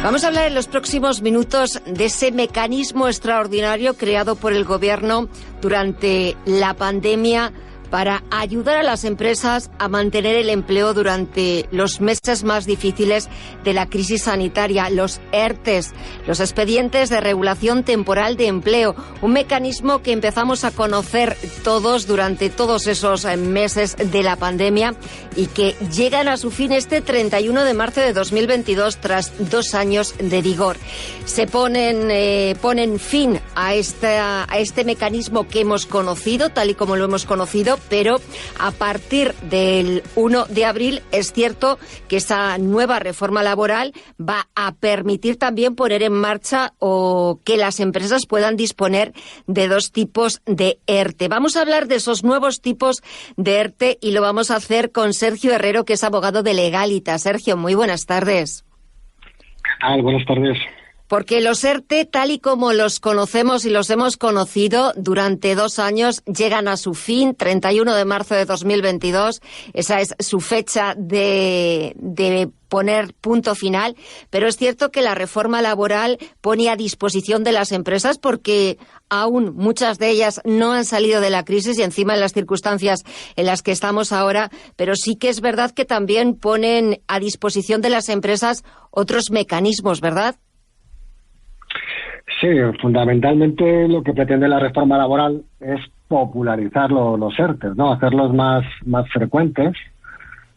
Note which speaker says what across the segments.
Speaker 1: Vamos a hablar en los próximos minutos de ese mecanismo extraordinario creado por el Gobierno durante la pandemia para ayudar a las empresas a mantener el empleo durante los meses más difíciles de la crisis sanitaria, los ERTEs, los expedientes de regulación temporal de empleo, un mecanismo que empezamos a conocer todos durante todos esos meses de la pandemia y que llegan a su fin este 31 de marzo de 2022 tras 2 años de vigor. Se ponen fin a este mecanismo que hemos conocido, tal y como lo hemos conocido, pero a partir del 1 de abril es cierto que esa nueva reforma laboral va a permitir también poner en marcha o que las empresas puedan disponer de 2 tipos de ERTE. Vamos a hablar de esos nuevos tipos de ERTE y lo vamos a hacer con Sergio Herrero, que es abogado de Legalitas. Sergio, muy buenas tardes.
Speaker 2: Buenas tardes.
Speaker 1: Porque los ERTE, tal y como los conocemos y los hemos conocido durante 2 años, llegan a su fin, 31 de marzo de 2022. Esa es su fecha de poner punto final. Pero es cierto que la reforma laboral pone a disposición de las empresas, porque aún muchas de ellas no han salido de la crisis y encima en las circunstancias en las que estamos ahora, pero sí que es verdad que también ponen a disposición de las empresas otros mecanismos, ¿verdad?
Speaker 2: Sí, fundamentalmente lo que pretende la reforma laboral es popularizar los ERTEs, ¿no? Hacerlos más frecuentes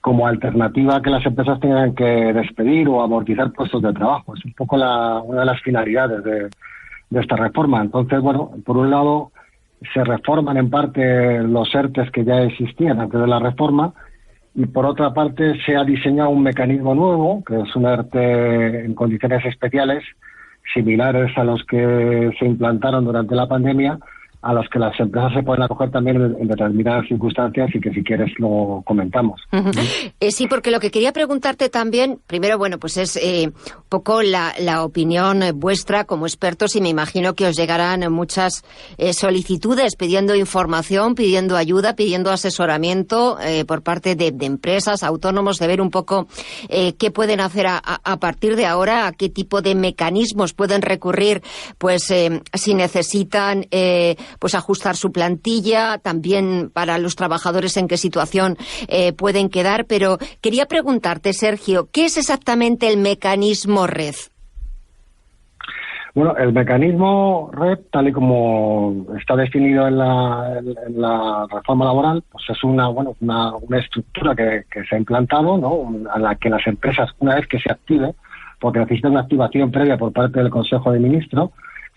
Speaker 2: como alternativa a que las empresas tengan que despedir o amortizar puestos de trabajo. Es un poco una de las finalidades de esta reforma. Entonces, bueno, por un lado se reforman en parte los ERTEs que ya existían antes de la reforma y por otra parte se ha diseñado un mecanismo nuevo, que es un ERTE en condiciones especiales, similares a los que se implantaron durante la pandemia, a los que las empresas se pueden acoger también en determinadas circunstancias y que si quieres lo comentamos.
Speaker 1: Sí, porque lo que quería preguntarte también, primero, bueno, pues es un poco la opinión vuestra como expertos, y me imagino que os llegarán muchas solicitudes pidiendo información, pidiendo ayuda, pidiendo asesoramiento por parte de empresas, autónomos, de ver un poco qué pueden hacer a partir de ahora, a qué tipo de mecanismos pueden recurrir, pues si necesitan pues ajustar su plantilla, también para los trabajadores en qué situación pueden quedar. Pero quería preguntarte, Sergio, ¿qué es exactamente el mecanismo RED?
Speaker 2: Bueno, el mecanismo RED, tal y como está definido en la reforma laboral, pues es una estructura que se ha implantado, ¿no? A la que las empresas, una vez que se active, porque necesita una activación previa por parte del Consejo de Ministros,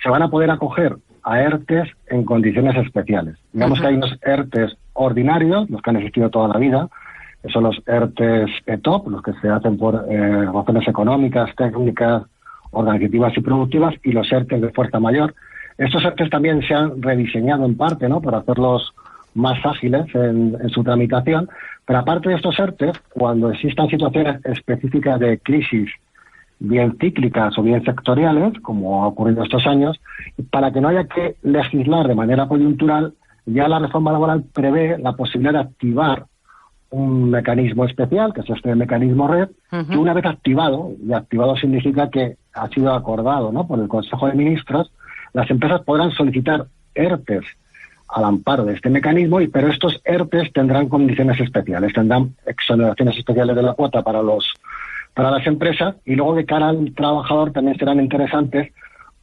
Speaker 2: se van a poder acoger a ERTEs en condiciones especiales. Digamos que hay unos ERTEs ordinarios, los que han existido toda la vida, que son los ERTEs ETOP, los que se hacen por razones económicas, técnicas, organizativas y productivas, y los ERTEs de fuerza mayor. Estos ERTEs también se han rediseñado en parte, ¿no?, para hacerlos más ágiles en su tramitación, pero aparte de estos ERTEs, cuando existan situaciones específicas de crisis, bien cíclicas o bien sectoriales, como ha ocurrido estos años, para que no haya que legislar de manera coyuntural, ya la reforma laboral prevé la posibilidad de activar un mecanismo especial, que es este mecanismo RED, que una vez activado, y activado significa que ha sido acordado, ¿no?, por el Consejo de Ministros, las empresas podrán solicitar ERTEs al amparo de este mecanismo, pero estos ERTEs tendrán condiciones especiales, tendrán exoneraciones especiales de la cuota para las empresas, y luego de cara al trabajador también serán interesantes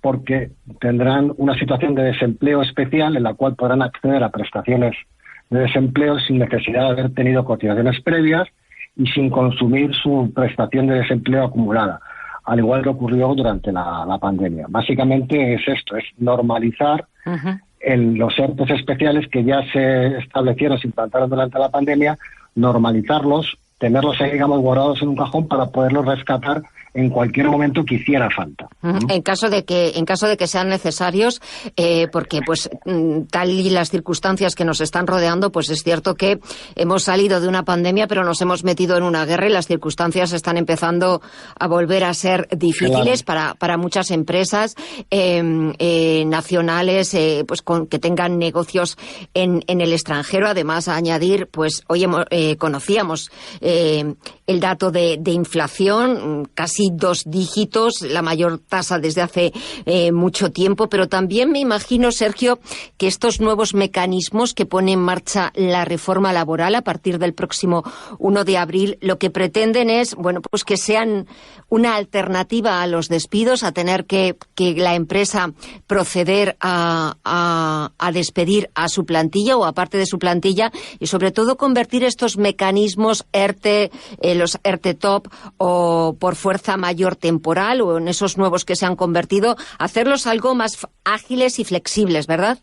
Speaker 2: porque tendrán una situación de desempleo especial en la cual podrán acceder a prestaciones de desempleo sin necesidad de haber tenido cotizaciones previas y sin consumir su prestación de desempleo acumulada, al igual que ocurrió durante la pandemia. Básicamente es esto, es normalizar los ERTEs especiales que ya se establecieron, se implantaron durante la pandemia, normalizarlos, tenerlos ahí, digamos, guardados en un cajón para poderlos rescatar en cualquier momento que hiciera falta.
Speaker 1: En caso de que sean necesarios, porque pues tal y las circunstancias que nos están rodeando, pues es cierto que hemos salido de una pandemia, pero nos hemos metido en una guerra y las circunstancias están empezando a volver a ser difíciles para muchas empresas nacionales, pues que tengan negocios en el extranjero. Además, a añadir, pues hoy conocíamos el dato de inflación, casi 2 dígitos, la mayor tasa desde hace mucho tiempo, pero también me imagino, Sergio, que estos nuevos mecanismos que pone en marcha la reforma laboral a partir del próximo 1 de abril, lo que pretenden es, bueno, pues que sean una alternativa a los despidos, a tener que la empresa proceder a despedir a su plantilla o a parte de su plantilla, y sobre todo convertir estos mecanismos ERTE, los ERTE Top o por fuerza mayor temporal, o en esos nuevos que se han convertido, hacerlos algo más ágiles y flexibles, ¿verdad?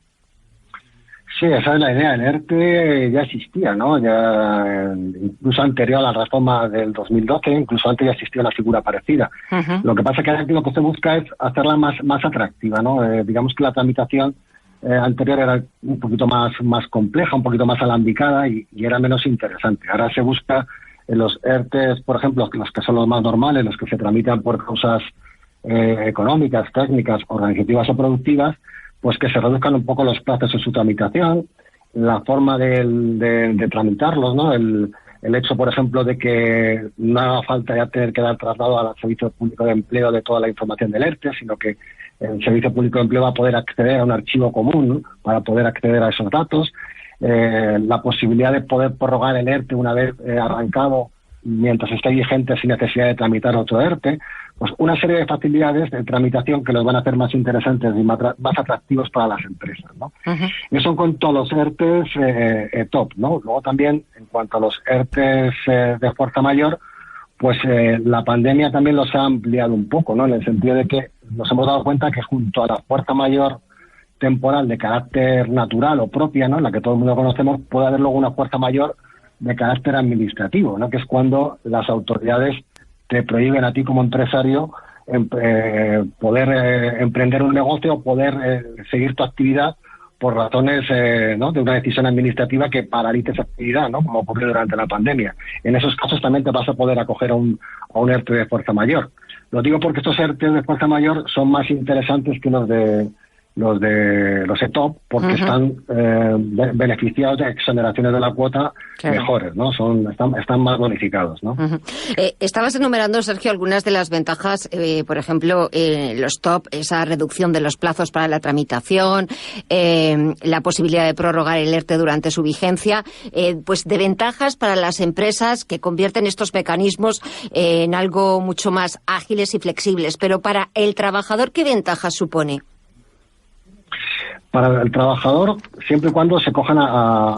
Speaker 2: Sí, esa es la idea. El ERTE ya existía, ¿no? Ya incluso anterior a la reforma del 2012, incluso antes ya existía una figura parecida. Uh-huh. Lo que pasa es que aquí lo que se busca es hacerla más atractiva, ¿no? Digamos que la tramitación anterior era un poquito más compleja, un poquito más alambicada y era menos interesante. Ahora se busca los ERTEs, por ejemplo, los que son los más normales, los que se tramitan por causas económicas, técnicas, organizativas o productivas, pues que se reduzcan un poco los plazos en su tramitación, la forma de tramitarlos, ¿no? El hecho, por ejemplo, de que no haga falta ya tener que dar traslado al Servicio Público de Empleo de toda la información del ERTE, sino que el Servicio Público de Empleo va a poder acceder a un archivo común, ¿no? Para poder acceder a esos datos. La posibilidad de poder prorrogar el ERTE una vez arrancado mientras esté vigente sin necesidad de tramitar otro ERTE. Pues una serie de facilidades de tramitación que los van a hacer más interesantes y más atractivos para las empresas, ¿no? Uh-huh. Y eso en cuanto a los ERTEs top, ¿no? Luego también, en cuanto a los ERTEs de fuerza mayor, pues la pandemia también los ha ampliado un poco, ¿no? En el sentido de que nos hemos dado cuenta que junto a la fuerza mayor temporal de carácter natural o propia, ¿no? En la que todo el mundo conocemos, puede haber luego una fuerza mayor de carácter administrativo, ¿no? Que es cuando las autoridades te prohíben a ti como empresario poder emprender un negocio o poder seguir tu actividad por razones ¿no? de una decisión administrativa que paralice esa actividad, ¿no? Como ocurrió durante la pandemia. En esos casos también te vas a poder acoger a un ERTE de fuerza mayor. Lo digo porque estos ERTE de fuerza mayor son más interesantes que los de los ETOP, porque uh-huh. están beneficiados de exoneraciones de la cuota mejores, ¿no? Están más bonificados, ¿no?
Speaker 1: Uh-huh. Estabas enumerando, Sergio, algunas de las ventajas, por ejemplo, los TOP, esa reducción de los plazos para la tramitación, la posibilidad de prorrogar el ERTE durante su vigencia, pues de ventajas para las empresas que convierten estos mecanismos en algo mucho más ágiles y flexibles. Pero para el trabajador, ¿qué ventajas supone?
Speaker 2: Para el trabajador, siempre y cuando se cojan a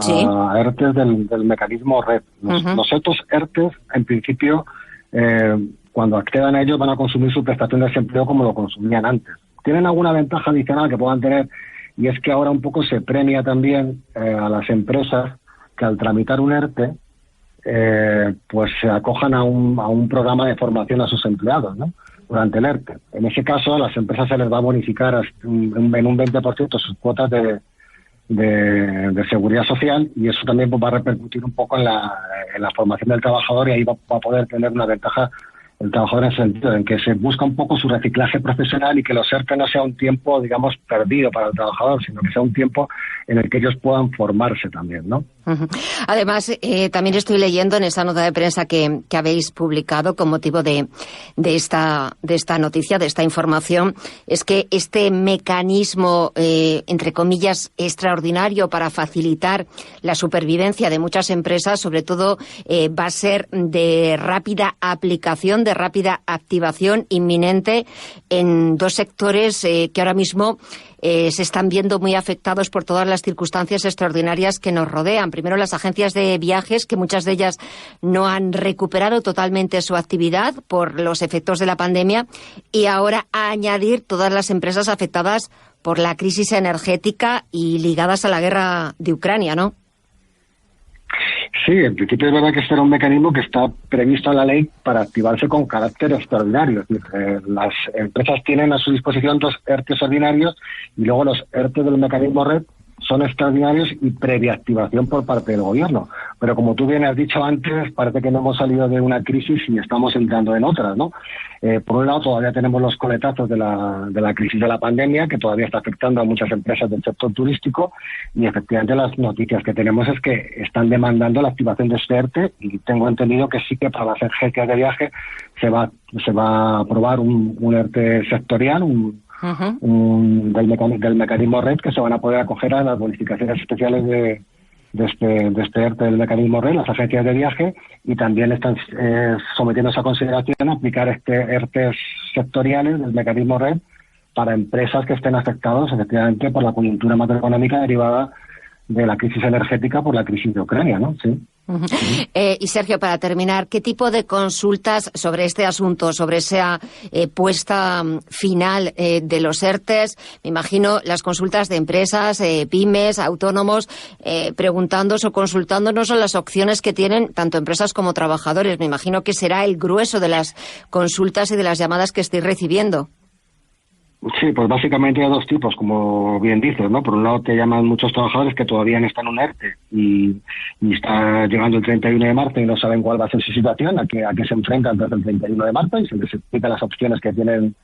Speaker 2: ERTEs del mecanismo REP. Los otros ERTEs, en principio, cuando accedan a ellos, van a consumir su prestación de desempleo como lo consumían antes. Tienen alguna ventaja adicional que puedan tener, y es que ahora un poco se premia también a las empresas que al tramitar un ERTE, pues se acojan a un programa de formación a sus empleados, ¿no? Durante el ERTE. En ese caso, a las empresas se les va a bonificar en un 20% sus cuotas de seguridad social, y eso también pues, va a repercutir un poco en la formación del trabajador, y ahí va a poder tener una ventaja el trabajador en el sentido en que se busca un poco su reciclaje profesional y que los ERTE no sea un tiempo, digamos, perdido para el trabajador, sino que sea un tiempo en el que ellos puedan formarse también, ¿no?
Speaker 1: Uh-huh. Además, también estoy leyendo en esa nota de prensa que habéis publicado con motivo de esta noticia, de esta información, es que este mecanismo, entre comillas, extraordinario para facilitar la supervivencia de muchas empresas, sobre todo va a ser de rápida aplicación, de rápida activación inminente en 2 sectores que ahora mismo se están viendo muy afectados por todas las circunstancias extraordinarias que nos rodean. Primero, las agencias de viajes, que muchas de ellas no han recuperado totalmente su actividad por los efectos de la pandemia, y ahora a añadir todas las empresas afectadas por la crisis energética y ligadas a la guerra de Ucrania, ¿no?
Speaker 2: Sí, en principio es verdad que este era un mecanismo que está previsto en la ley para activarse con carácter extraordinario. Las empresas tienen a su disposición 2 ERTEs ordinarios, y luego los ERTE del mecanismo REP son extraordinarios y previa activación por parte del gobierno. Pero como tú bien has dicho antes, parece que no hemos salido de una crisis y estamos entrando en otras, ¿no? Por un lado, todavía tenemos los coletazos de la crisis de la pandemia, que todavía está afectando a muchas empresas del sector turístico, y efectivamente las noticias que tenemos es que están demandando la activación de este ERTE, y tengo entendido que sí que para las agencias de viaje se va a aprobar un ERTE sectorial, del mecanismo RED, que se van a poder acoger a las bonificaciones especiales de este ERTE del mecanismo RED, las agencias de viaje, y también están sometiéndose a consideración aplicar ERTE sectoriales del mecanismo RED para empresas que estén afectadas efectivamente por la coyuntura macroeconómica derivada de la crisis energética por la crisis de Ucrania, ¿no? Sí.
Speaker 1: Y Sergio, para terminar, ¿qué tipo de consultas sobre este asunto, sobre esa puesta final de los ERTES? Me imagino las consultas de empresas, pymes, autónomos, preguntándonos o consultándonos sobre las opciones que tienen tanto empresas como trabajadores. Me imagino que será el grueso de las consultas y de las llamadas que estéis recibiendo.
Speaker 2: Sí, pues básicamente hay dos tipos, como bien dices, ¿no? Por un lado te llaman muchos trabajadores que todavía no están en un ERTE y está llegando el 31 de marzo y no saben cuál va a ser su situación, a qué se enfrentan desde el 31 de marzo, y se les explica las opciones que tienen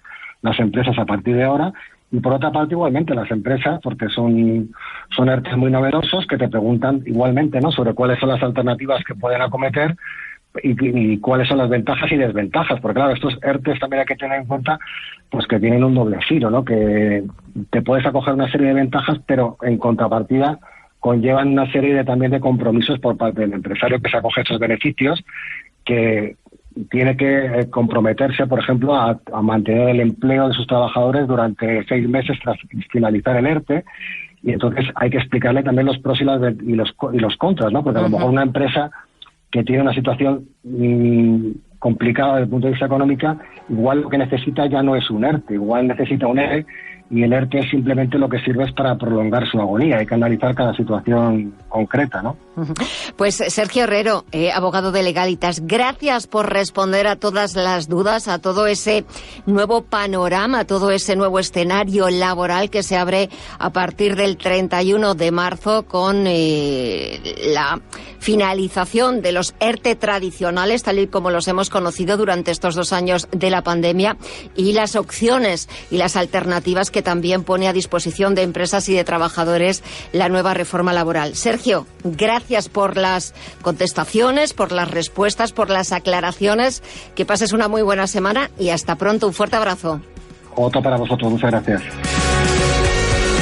Speaker 2: las empresas a partir de ahora. Y por otra parte, igualmente, las empresas, porque son ERTEs muy novedosos, que te preguntan igualmente, ¿no?, sobre cuáles son las alternativas que pueden acometer y cuáles son las ventajas y desventajas, porque claro, estos ERTEs también hay que tener en cuenta pues que tienen un doble giro, ¿no? Que te puedes acoger una serie de ventajas, pero en contrapartida conllevan una serie también de compromisos por parte del empresario que se acoge a esos beneficios, que tiene que comprometerse, por ejemplo, a mantener el empleo de sus trabajadores durante 6 meses tras finalizar el ERTE, y entonces hay que explicarle también los pros y los contras, ¿no? Porque a lo mejor una empresa que tiene una situación complicada desde el punto de vista económico, igual lo que necesita ya no es un ERTE, igual necesita un ERE, y el ERTE simplemente lo que sirve es para prolongar su agonía. Hay que analizar cada situación concreta, ¿no?
Speaker 1: Pues Sergio Herrero, abogado de Legalitas, gracias por responder a todas las dudas, a todo ese nuevo panorama, a todo ese nuevo escenario laboral que se abre a partir del 31 de marzo con la finalización de los ERTE tradicionales, tal y como los hemos conocido durante estos 2 años de la pandemia, y las opciones y las alternativas que también pone a disposición de empresas y de trabajadores la nueva reforma laboral. Sergio, gracias por las contestaciones, por las respuestas, por las aclaraciones. Que pases una muy buena semana y hasta pronto. Un fuerte abrazo.
Speaker 2: Otro para vosotros. Muchas gracias.